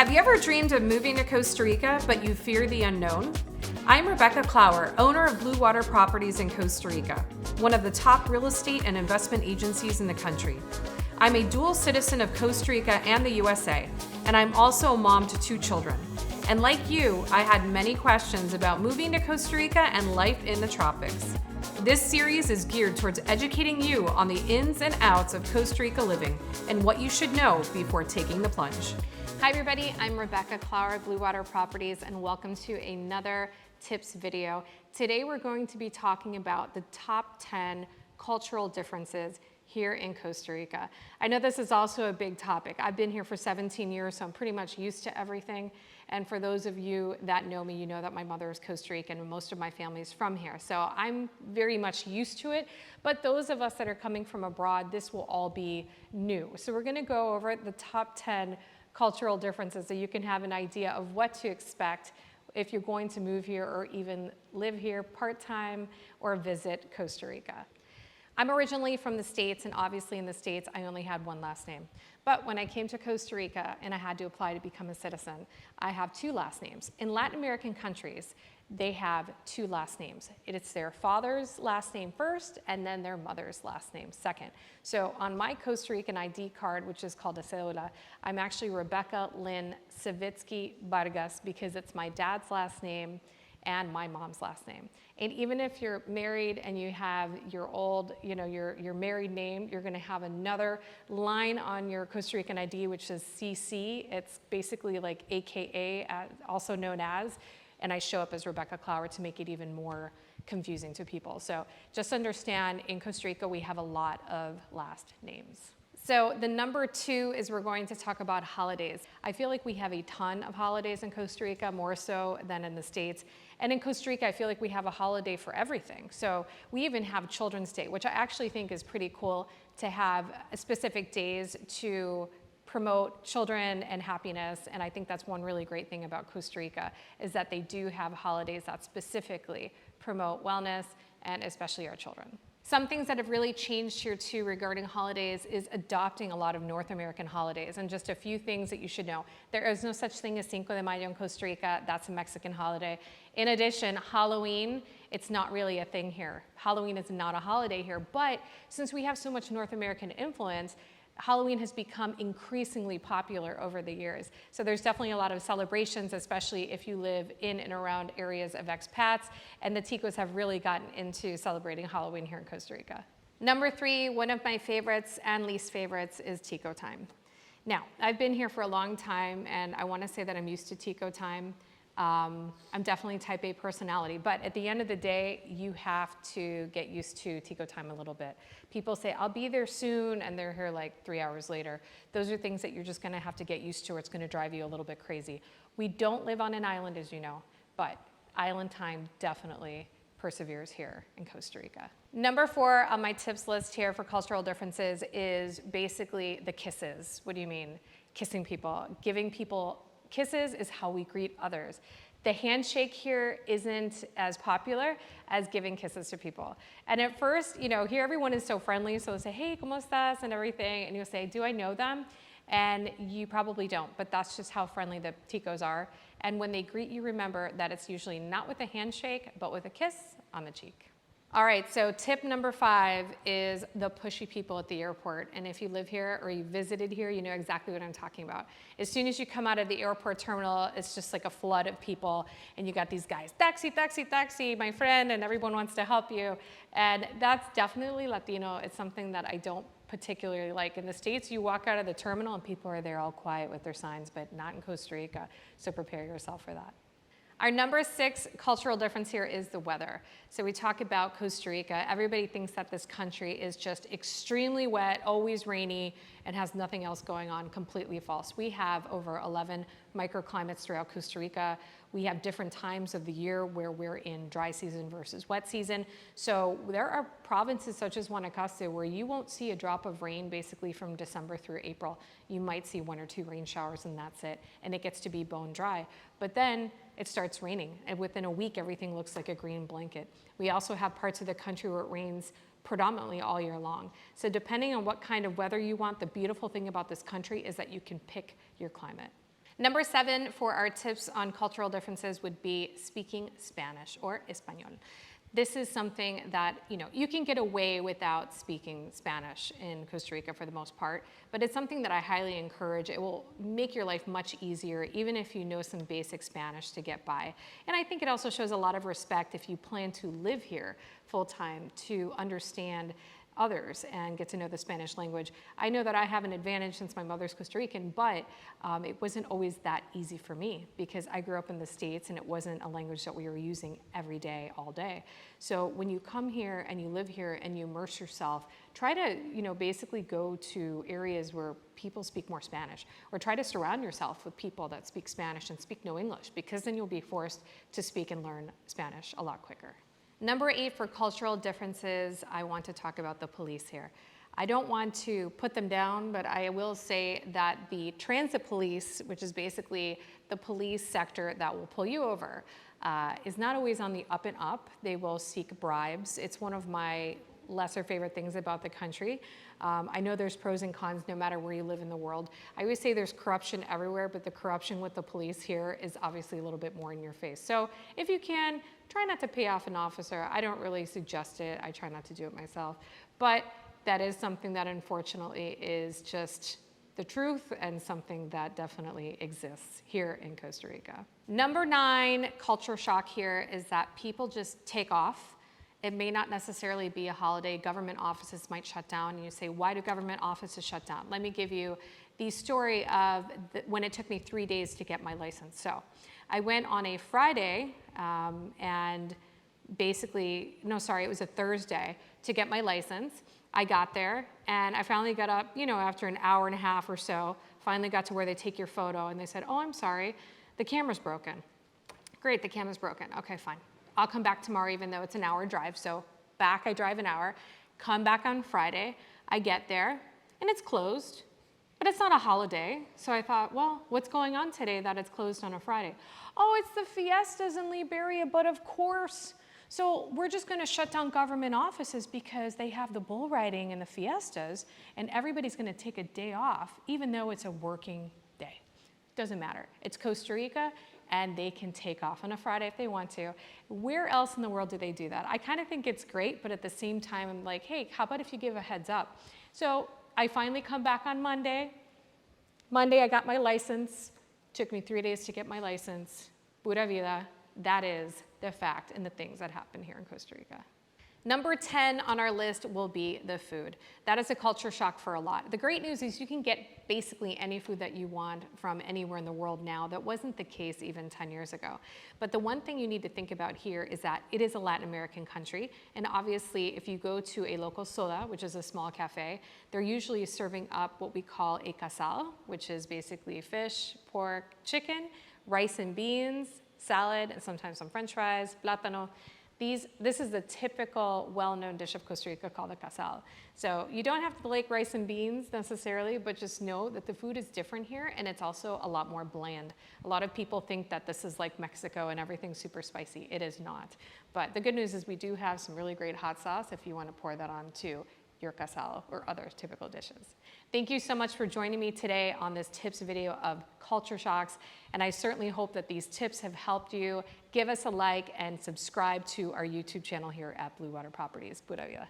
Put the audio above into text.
Have you ever dreamed of moving to Costa Rica, but you fear the unknown? I'm Rebecca Clower, owner of Blue Water Properties in Costa Rica, one of the top real estate and investment agencies in the country. I'm a dual citizen of Costa Rica and the USA, and I'm also a mom to 2 children. And like you, I had many questions about moving to Costa Rica and life in the tropics. This series is geared towards educating you on the ins and outs of Costa Rica living and what you should know before taking the plunge. Hi everybody, I'm Rebecca Clower, Blue Water Properties, and welcome to another tips video. Today we're going to be talking about the top 10 cultural differences here in Costa Rica. I know this is also a big topic. I've been here for 17 years, so I'm pretty much used to everything. And for those of you that know me, you know that my mother is Costa Rican and most of my family is from here. So I'm very much used to it. But those of us that are coming from abroad, this will all be new. So we're gonna go over the top 10 cultural differences so you can have an idea of what to expect if you're going to move here or even live here part-time or visit Costa Rica. I'm originally from the States, and obviously in the States, I only had one last name. But when I came to Costa Rica and I had to apply to become a citizen, I have 2 last names. In Latin American countries, they have 2 last names. It's their father's last name first, and then their mother's last name second. So on my Costa Rican ID card, which is called a cédula, I'm actually Rebecca Lynn Savitsky Vargas because it's my dad's last name and my mom's last name. And even if you're married and you have your old, your married name, you're gonna have another line on your Costa Rican ID, which is CC. It's basically like AKA, also known as, and I show up as Rebecca Clower to make it even more confusing to people. So just understand, in Costa Rica, we have a lot of last names. So the number 2 is we're going to talk about holidays. I feel like we have a ton of holidays in Costa Rica, more so than in the States. And in Costa Rica, I feel like we have a holiday for everything. So we even have Children's Day, which I actually think is pretty cool to have specific days to promote children and happiness. And I think that's one really great thing about Costa Rica is that they do have holidays that specifically promote wellness and especially our children. Some things that have really changed here too regarding holidays is adopting a lot of North American holidays, and just a few things that you should know. There is no such thing as Cinco de Mayo in Costa Rica. That's a Mexican holiday. In addition, Halloween, it's not really a thing here. Halloween is not a holiday here, but since we have so much North American influence, Halloween has become increasingly popular over the years. So there's definitely a lot of celebrations, especially if you live in and around areas of expats, and the Ticos have really gotten into celebrating Halloween here in Costa Rica. Number 3, one of my favorites and least favorites is Tico Time. Now, I've been here for a long time, and I wanna say that I'm used to Tico Time. I'm definitely type A personality, but at the end of the day, you have to get used to Tico Time a little bit. People say, I'll be there soon, and they're here like 3 hours later. Those are things that you're just gonna have to get used to, or it's gonna drive you a little bit crazy. We don't live on an island, as you know, but island time definitely perseveres here in Costa Rica. Number 4 on my tips list here for cultural differences is basically the kisses. What do you mean? Kissing people, giving people kisses is how we greet others. The handshake here isn't as popular as giving kisses to people. And at first, here everyone is so friendly, so they'll say, hey, ¿cómo estás? And everything, and you'll say, do I know them? And you probably don't, but that's just how friendly the Ticos are. And when they greet you, remember that it's usually not with a handshake, but with a kiss on the cheek. All right, so tip number 5 is the pushy people at the airport. And if you live here or you visited here, you know exactly what I'm talking about. As soon as you come out of the airport terminal, it's just like a flood of people. And you got these guys, taxi, taxi, taxi, my friend, and everyone wants to help you. And that's definitely Latino. It's something that I don't particularly like. In the States, you walk out of the terminal and people are there all quiet with their signs, but not in Costa Rica. So prepare yourself for that. Our number 6 cultural difference here is the weather. So we talk about Costa Rica. Everybody thinks that this country is just extremely wet, always rainy, and has nothing else going on. Completely false. We have over 11 microclimates throughout Costa Rica. We have different times of the year where we're in dry season versus wet season. So there are provinces such as Guanacaste where you won't see a drop of rain basically from December through April. You might see 1 or 2 rain showers and that's it. And it gets to be bone dry. But then it starts raining, and within a week, everything looks like a green blanket. We also have parts of the country where it rains predominantly all year long. So depending on what kind of weather you want, the beautiful thing about this country is that you can pick your climate. Number 7 for our tips on cultural differences would be speaking Spanish or Español. This is something that, you can get away without speaking Spanish in Costa Rica for the most part, but it's something that I highly encourage. It will make your life much easier, even if you know some basic Spanish to get by. And I think it also shows a lot of respect if you plan to live here full-time to understand others and get to know the Spanish language. I know that I have an advantage since my mother's Costa Rican, but it wasn't always that easy for me because I grew up in the States and it wasn't a language that we were using every day, all day. So when you come here and you live here and you immerse yourself, try to, basically go to areas where people speak more Spanish, or try to surround yourself with people that speak Spanish and speak no English, because then you'll be forced to speak and learn Spanish a lot quicker. Number 8 for cultural differences, I want to talk about the police here. I don't want to put them down, but I will say that the transit police, which is basically the police sector that will pull you over, is not always on the up and up. They will seek bribes. It's one of my lesser favorite things about the country. I know there's pros and cons no matter where you live in the world. I always say there's corruption everywhere, but the corruption with the police here is obviously a little bit more in your face. So if you can, try not to pay off an officer. I don't really suggest it. I try not to do it myself. But that is something that unfortunately is just the truth and something that definitely exists here in Costa Rica. Number 9 culture shock here is that people just take off. It may not necessarily be a holiday. Government offices might shut down, and you say, why do government offices shut down? Let me give you the story of when it took me 3 days to get my license. So I went on a Friday and basically, no, sorry, it was a Thursday to get my license. I got there and I finally got up, after an hour and a half or so, finally got to where they take your photo and they said, oh, I'm sorry, the camera's broken. Great, the camera's broken. Okay, fine. I'll come back tomorrow even though it's an hour drive. So back, I drive an hour, come back on Friday. I get there and it's closed, but it's not a holiday. So I thought, well, what's going on today that it's closed on a Friday? Oh, it's the fiestas in Liberia, but of course. So we're just gonna shut down government offices because they have the bull riding and the fiestas, and everybody's gonna take a day off, even though it's a working day. Doesn't matter. It's Costa Rica, and they can take off on a Friday if they want to. Where else in the world do they do that? I kind of think it's great, but at the same time, I'm like, hey, how about if you give a heads up? So I finally come back on Monday. Monday, I got my license. Took me 3 days to get my license. Pura vida. That is the fact and the things that happen here in Costa Rica. Number 10 on our list will be the food. That is a culture shock for a lot. The great news is you can get basically any food that you want from anywhere in the world now. That wasn't the case even 10 years ago. But the one thing you need to think about here is that it is a Latin American country. And obviously, if you go to a local soda, which is a small cafe, they're usually serving up what we call a casal, which is basically fish, pork, chicken, rice and beans, salad, and sometimes some French fries, plátano. This is the typical well-known dish of Costa Rica called a casal. So you don't have to like rice and beans necessarily, but just know that the food is different here and it's also a lot more bland. A lot of people think that this is like Mexico and everything's super spicy. It is not. But the good news is we do have some really great hot sauce if you want to pour that on too. Your casal or other typical dishes. Thank you so much for joining me today on this tips video of culture shocks, and I certainly hope that these tips have helped you. Give us a like and subscribe to our YouTube channel here at Blue Water Properties. Pura vida.